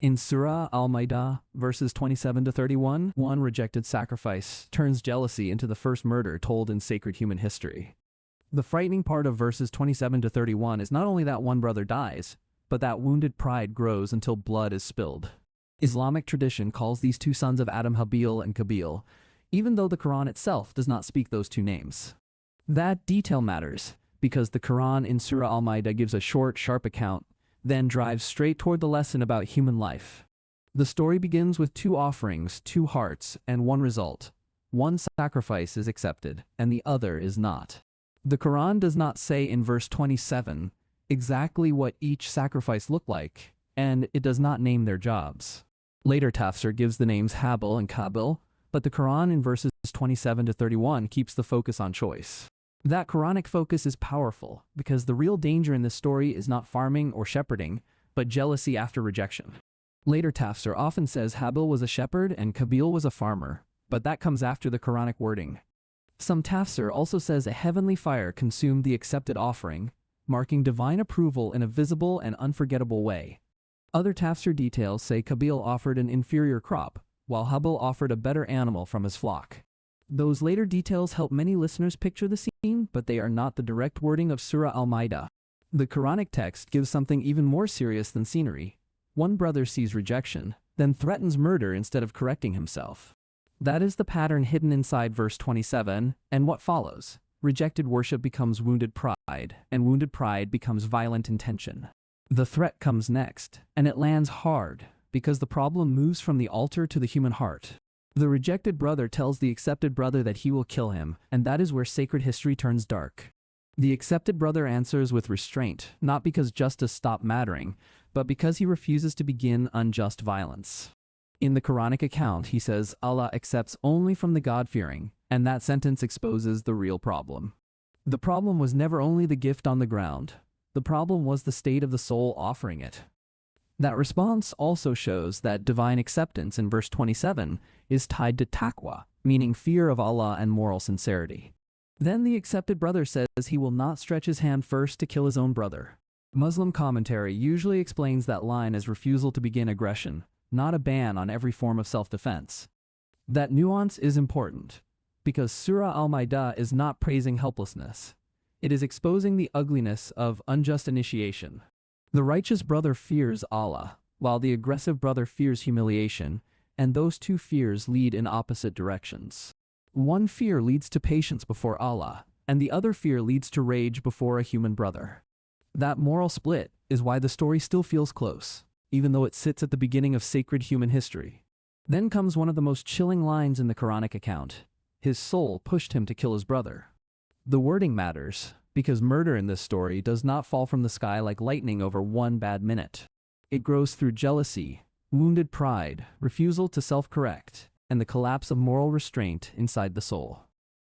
In Surah Al-Ma'idah, verses 27 to 31, one rejected sacrifice turns jealousy into the first murder told in sacred human history. The frightening part of verses 27 to 31 is not only that one brother dies, but that wounded pride grows until blood is spilled. Islamic tradition calls these two sons of Adam Habil and Qabil, even though the Quran itself does not speak those two names. That detail matters, because the Quran in Surah Al-Ma'idah gives a short, sharp account, then drives straight toward the lesson about human life. The story begins with two offerings, two hearts, and one result. One sacrifice is accepted, and the other is not. The Quran does not say in verse 27 exactly what each sacrifice looked like, and it does not name their jobs. Later tafsir gives the names Habil and Qabil, but the Quran in verses 27 to 31 keeps the focus on choice. That Quranic focus is powerful, because the real danger in this story is not farming or shepherding, but jealousy after rejection. Later tafsir often says Habil was a shepherd and Qabil was a farmer, but that comes after the Quranic wording. Some tafsir also says a heavenly fire consumed the accepted offering, marking divine approval in a visible and unforgettable way. Other tafsir details say Qabil offered an inferior crop, while Habil offered a better animal from his flock. Those later details help many listeners picture the scene, but they are not the direct wording of Surah Al-Ma'idah. The Quranic text gives something even more serious than scenery. One brother sees rejection, then threatens murder instead of correcting himself. That is the pattern hidden inside verse 27, and what follows. Rejected worship becomes wounded pride, and wounded pride becomes violent intention. The threat comes next, and it lands hard, because the problem moves from the altar to the human heart. The rejected brother tells the accepted brother that he will kill him, and that is where sacred history turns dark. The accepted brother answers with restraint, not because justice stopped mattering, but because he refuses to begin unjust violence. In the Quranic account, he says Allah accepts only from the God-fearing, and that sentence exposes the real problem. The problem was never only the gift on the ground. The problem was the state of the soul offering it. That response also shows that divine acceptance in verse 27 is tied to taqwa, meaning fear of Allah and moral sincerity. Then the accepted brother says he will not stretch his hand first to kill his own brother. Muslim commentary usually explains that line as refusal to begin aggression, not a ban on every form of self-defense. That nuance is important, because Surah Al-Ma'idah is not praising helplessness. It is exposing the ugliness of unjust initiation. The righteous brother fears Allah, while the aggressive brother fears humiliation, and those two fears lead in opposite directions. One fear leads to patience before Allah, and the other fear leads to rage before a human brother. That moral split is why the story still feels close, even though it sits at the beginning of sacred human history. Then comes one of the most chilling lines in the Quranic account. His soul pushed him to kill his brother. The wording matters, because murder in this story does not fall from the sky like lightning over one bad minute. It grows through jealousy, wounded pride, refusal to self-correct, and the collapse of moral restraint inside the soul.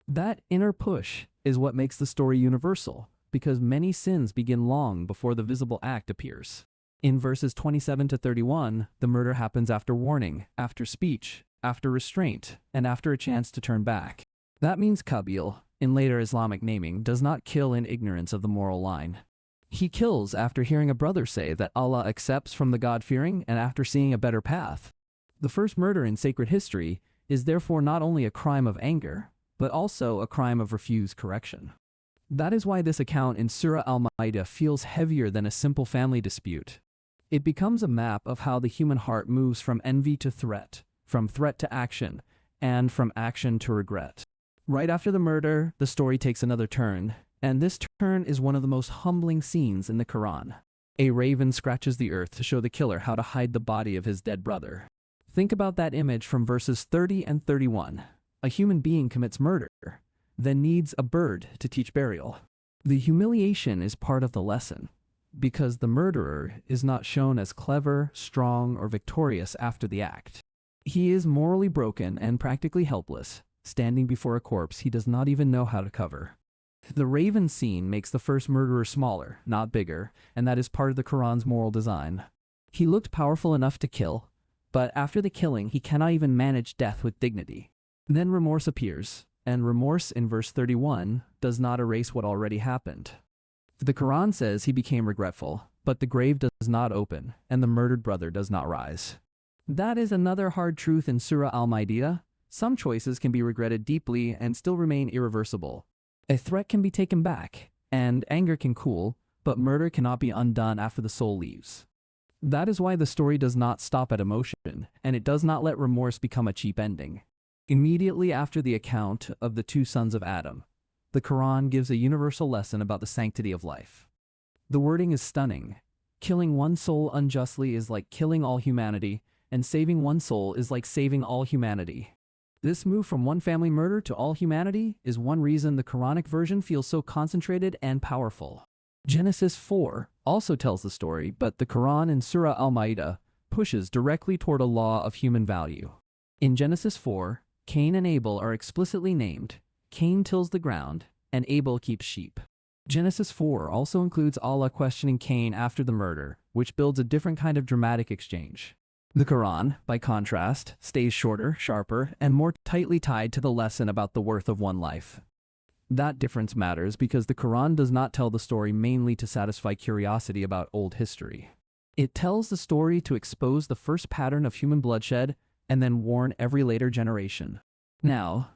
That inner push is what makes the story universal, because many sins begin long before the visible act appears. In verses 27 to 31, the murder happens after warning, after speech, after restraint, and after a chance to turn back. That means Qabil, in later Islamic naming, does not kill in ignorance of the moral line. He kills after hearing a brother say that Allah accepts from the God-fearing and after seeing a better path. The first murder in sacred history is therefore not only a crime of anger, but also a crime of refused correction. That is why this account in Surah Al-Ma'idah feels heavier than a simple family dispute. It becomes a map of how the human heart moves from envy to threat, from threat to action, and from action to regret. Right after the murder, the story takes another turn, and this turn is one of the most humbling scenes in the Quran. A raven scratches the earth to show the killer how to hide the body of his dead brother. Think about that image from verses 30 and 31. A human being commits murder, then needs a bird to teach burial. The humiliation is part of the lesson, because the murderer is not shown as clever, strong, or victorious after the act. He is morally broken and practically helpless, standing before a corpse he does not even know how to cover. The raven scene makes the first murderer smaller, not bigger, and that is part of the Quran's moral design. He looked powerful enough to kill, but after the killing he cannot even manage death with dignity. Then remorse appears, and remorse in verse 31 does not erase what already happened. The Quran says he became regretful, but the grave does not open, and the murdered brother does not rise. That is another hard truth in Surah Al-Ma'idah. Some choices can be regretted deeply and still remain irreversible. A threat can be taken back, and anger can cool, but murder cannot be undone after the soul leaves. That is why the story does not stop at emotion, and it does not let remorse become a cheap ending. Immediately after the account of the two sons of Adam, the Quran gives a universal lesson about the sanctity of life. The wording is stunning. Killing one soul unjustly is like killing all humanity, and saving one soul is like saving all humanity. This move from one family murder to all humanity is one reason the Quranic version feels so concentrated and powerful. Genesis 4 also tells the story, but the Quran in Surah Al-Ma'idah pushes directly toward a law of human value. In Genesis 4, Cain and Abel are explicitly named. Cain tills the ground, and Abel keeps sheep. Genesis 4 also includes Allah questioning Cain after the murder, which builds a different kind of dramatic exchange. The Quran, by contrast, stays shorter, sharper, and more tightly tied to the lesson about the worth of one life. That difference matters because the Quran does not tell the story mainly to satisfy curiosity about old history. It tells the story to expose the first pattern of human bloodshed and then warn every later generation. Now,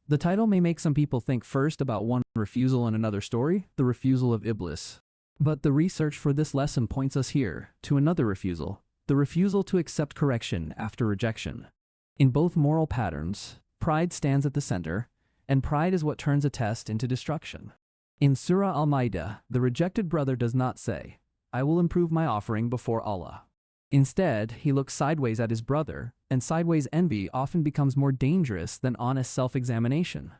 the title may make some people think first about one refusal in another story, the refusal of Iblis. But the research for this lesson points us here to another refusal, the refusal to accept correction after rejection. In both moral patterns, pride stands at the center, and pride is what turns a test into destruction. In Surah Al-Ma'idah, the rejected brother does not say, "I will improve my offering before Allah." Instead, he looks sideways at his brother, and sideways envy often becomes more dangerous than honest self-examination.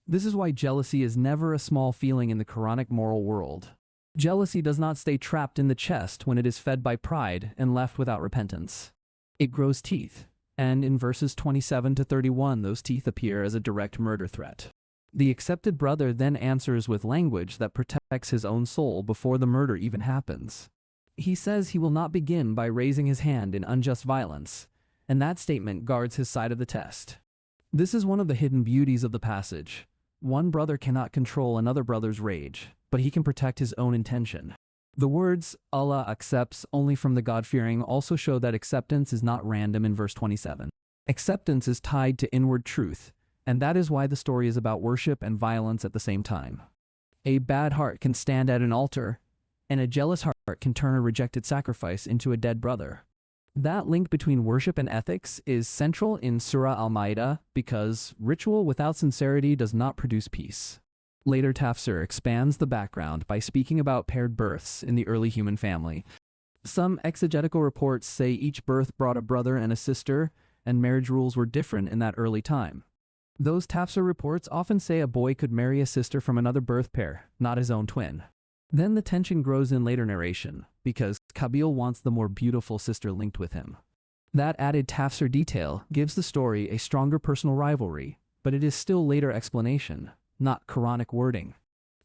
This is why jealousy is never a small feeling in the Quranic moral world. Jealousy does not stay trapped in the chest when it is fed by pride and left without repentance. It grows teeth, and in verses 27 to 31, those teeth appear as a direct murder threat. The accepted brother then answers with language that protects his own soul before the murder even happens. He says he will not begin by raising his hand in unjust violence, and that statement guards his side of the test. This is one of the hidden beauties of the passage. One brother cannot control another brother's rage, but he can protect his own intention. The words, "Allah accepts only from the God-fearing," also show that acceptance is not random in verse 27. Acceptance is tied to inward truth, and that is why the story is about worship and violence at the same time. A bad heart can stand at an altar, and a jealous heart can turn a rejected sacrifice into a dead brother. That link between worship and ethics is central in Surah Al-Ma'idah because ritual without sincerity does not produce peace. Later Tafsir expands the background by speaking about paired births in the early human family. Some exegetical reports say each birth brought a brother and a sister, and marriage rules were different in that early time. Those Tafsir reports often say a boy could marry a sister from another birth pair, not his own twin. Then the tension grows in later narration, because Qabil wants the more beautiful sister linked with him. That added Tafsir detail gives the story a stronger personal rivalry, but it is still later explanation, not Quranic wording.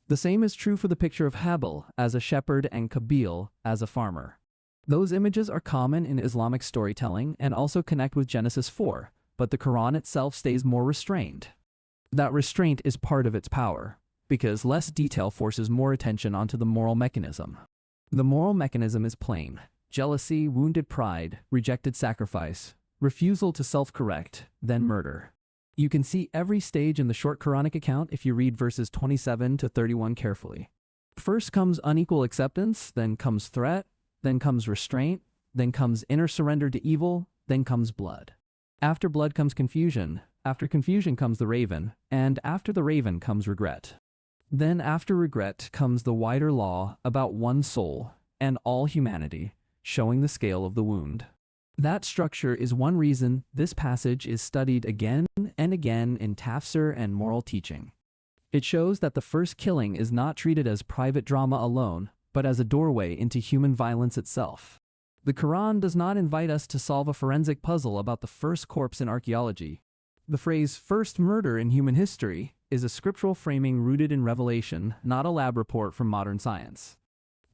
The same is true for the picture of Habil as a shepherd and Qabil as a farmer. Those images are common in Islamic storytelling and also connect with Genesis 4, but the Quran itself stays more restrained. That restraint is part of its power, because less detail forces more attention onto the moral mechanism. The moral mechanism is plain: jealousy, wounded pride, rejected sacrifice, refusal to self-correct, then murder. You can see every stage in the short Quranic account if you read verses 27 to 31 carefully. First comes unequal acceptance, then comes threat, then comes restraint, then comes inner surrender to evil, then comes blood. After blood comes confusion, after confusion comes the raven, and after the raven comes regret. Then after regret comes the wider law about one soul and all humanity, showing the scale of the wound. That structure is one reason this passage is studied again and again in tafsir and moral teaching. It shows that the first killing is not treated as private drama alone, but as a doorway into human violence itself. The Quran does not invite us to solve a forensic puzzle about the first corpse in archaeology. The phrase "first murder in human history" is a scriptural framing rooted in revelation, not a lab report from modern science.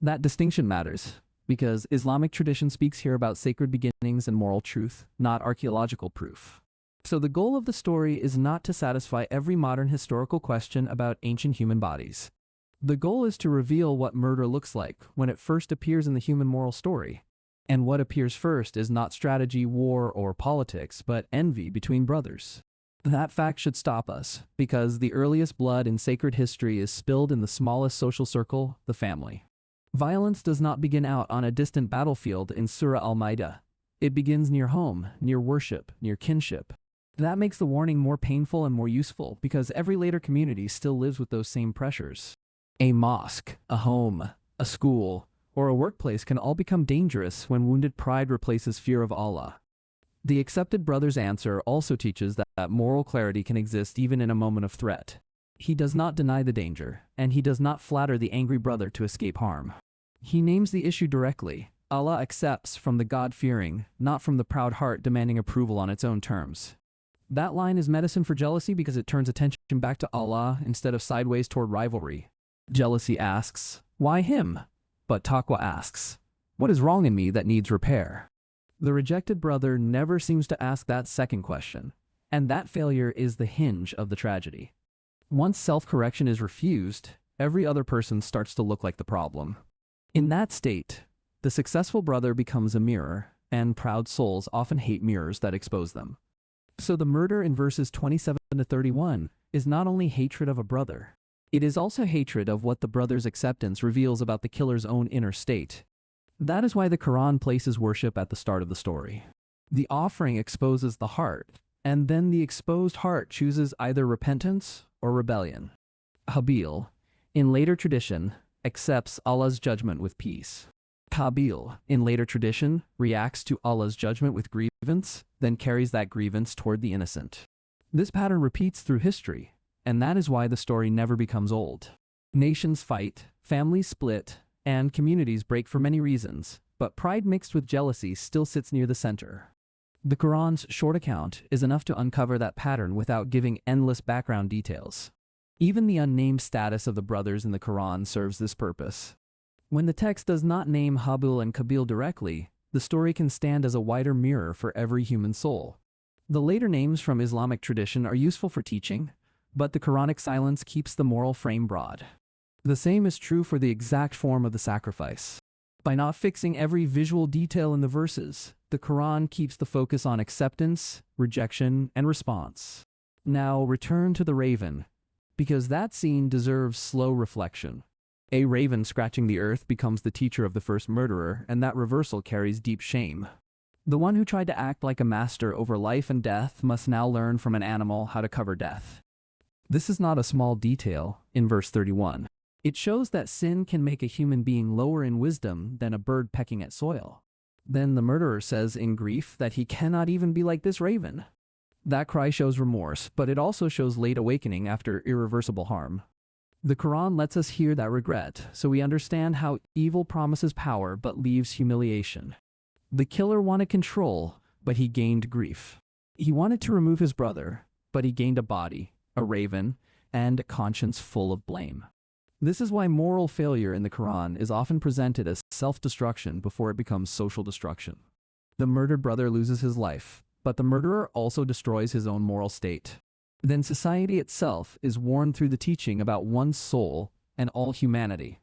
That distinction matters, because Islamic tradition speaks here about sacred beginnings and moral truth, not archaeological proof. So the goal of the story is not to satisfy every modern historical question about ancient human bodies. The goal is to reveal what murder looks like when it first appears in the human moral story. And what appears first is not strategy, war, or politics, but envy between brothers. That fact should stop us, because the earliest blood in sacred history is spilled in the smallest social circle, the family. Violence does not begin out on a distant battlefield in Surah Al-Ma'idah. It begins near home, near worship, near kinship. That makes the warning more painful and more useful, because every later community still lives with those same pressures. A mosque, a home, a school, or a workplace can all become dangerous when wounded pride replaces fear of Allah. The Accepted Brother's answer also teaches that moral clarity can exist even in a moment of threat. He does not deny the danger, and he does not flatter the angry brother to escape harm. He names the issue directly. Allah accepts from the God-fearing, not from the proud heart demanding approval on its own terms. That line is medicine for jealousy because it turns attention back to Allah instead of sideways toward rivalry. Jealousy asks, "Why him?" But taqwa asks, "What is wrong in me that needs repair?" The rejected brother never seems to ask that second question, and that failure is the hinge of the tragedy. Once self-correction is refused, every other person starts to look like the problem. In that state, the successful brother becomes a mirror, and proud souls often hate mirrors that expose them. So the murder in verses 27 to 31 is not only hatred of a brother, it is also hatred of what the brother's acceptance reveals about the killer's own inner state. That is why the Quran places worship at the start of the story. The offering exposes the heart, and then the exposed heart chooses either repentance or rebellion. Habil, in later tradition, accepts Allah's judgment with peace. Qabil, in later tradition, reacts to Allah's judgment with grievance, then carries that grievance toward the innocent. This pattern repeats through history, and that is why the story never becomes old. Nations fight, families split, and communities break for many reasons, but pride mixed with jealousy still sits near the center. The Quran's short account is enough to uncover that pattern without giving endless background details. Even the unnamed status of the brothers in the Quran serves this purpose. When the text does not name Habil and Qabil directly, the story can stand as a wider mirror for every human soul. The later names from Islamic tradition are useful for teaching, but the Quranic silence keeps the moral frame broad. The same is true for the exact form of the sacrifice. By not fixing every visual detail in the verses, the Quran keeps the focus on acceptance, rejection, and response. Now return to the raven, because that scene deserves slow reflection. A raven scratching the earth becomes the teacher of the first murderer, and that reversal carries deep shame. The one who tried to act like a master over life and death must now learn from an animal how to cover death. This is not a small detail in verse 31. It shows that sin can make a human being lower in wisdom than a bird pecking at soil. Then the murderer says in grief that he cannot even be like this raven. That cry shows remorse, but it also shows late awakening after irreversible harm. The Quran lets us hear that regret, so we understand how evil promises power but leaves humiliation. The killer wanted control, but he gained grief. He wanted to remove his brother, but he gained a body, a raven, and a conscience full of blame. This is why moral failure in the Quran is often presented as self-destruction before it becomes social destruction. The murdered brother loses his life, but the murderer also destroys his own moral state. Then society itself is worn through the teaching about one's soul and all humanity.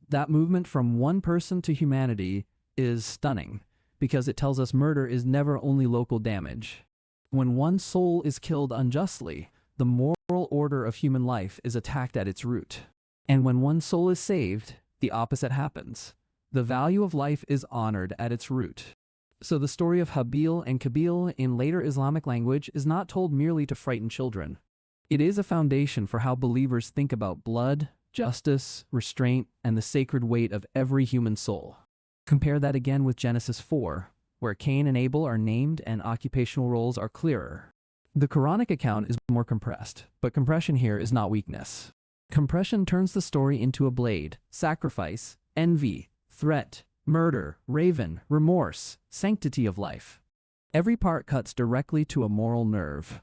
That movement from one person to humanity is stunning, because it tells us murder is never only local damage. When one soul is killed unjustly, the moral order of human life is attacked at its root. And when one soul is saved, the opposite happens. The value of life is honored at its root. So the story of Habil and Qabil in later Islamic language is not told merely to frighten children. It is a foundation for how believers think about blood, justice, restraint, and the sacred weight of every human soul. Compare that again with Genesis 4, where Cain and Abel are named and occupational roles are clearer. The Quranic account is more compressed, but compression here is not weakness. Compression turns the story into a blade: sacrifice, envy, threat, murder, raven, remorse, sanctity of life. Every part cuts directly to a moral nerve.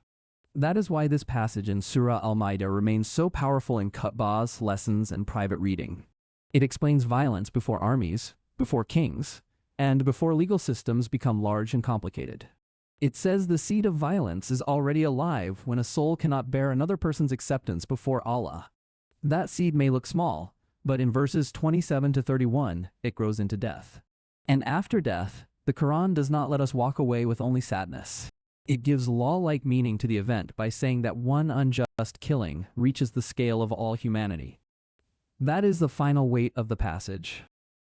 That is why this passage in Surah Al-Ma'idah remains so powerful in khutbahs, lessons, and private reading. It explains violence before armies, before kings, and before legal systems become large and complicated. It says the seed of violence is already alive when a soul cannot bear another person's acceptance before Allah. That seed may look small, But in verses 27 to 31, it grows into death. And after death, the Quran does not let us walk away with only sadness. It gives law-like meaning to the event by saying that one unjust killing reaches the scale of all humanity. That is the final weight of the passage.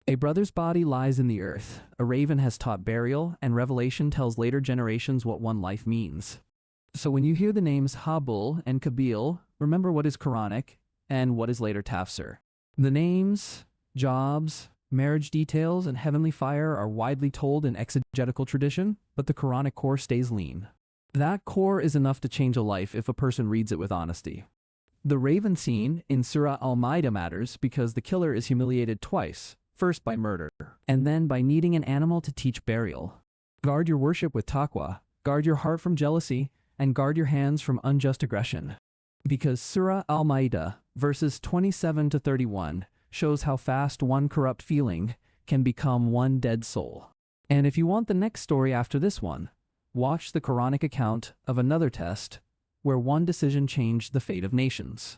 A brother's body lies in the earth, a raven has taught burial, and revelation tells later generations what one life means. So when you hear the names Habul and Qabil, remember what is Quranic and what is later tafsir. The names, jobs, marriage details, and heavenly fire are widely told in exegetical tradition, but the Quranic core stays lean. That core is enough to change a life if a person reads it with honesty. The raven scene in Surah Al-Ma'idah matters because the killer is humiliated twice, first by murder, and then by needing an animal to teach burial. Guard your worship with taqwa, guard your heart from jealousy, and guard your hands from unjust aggression. Because Surah Al-Ma'idah, verses 27 to 31, shows how fast one corrupt feeling can become one dead soul. And if you want the next story after this one, watch the Quranic account of another test where one decision changed the fate of nations.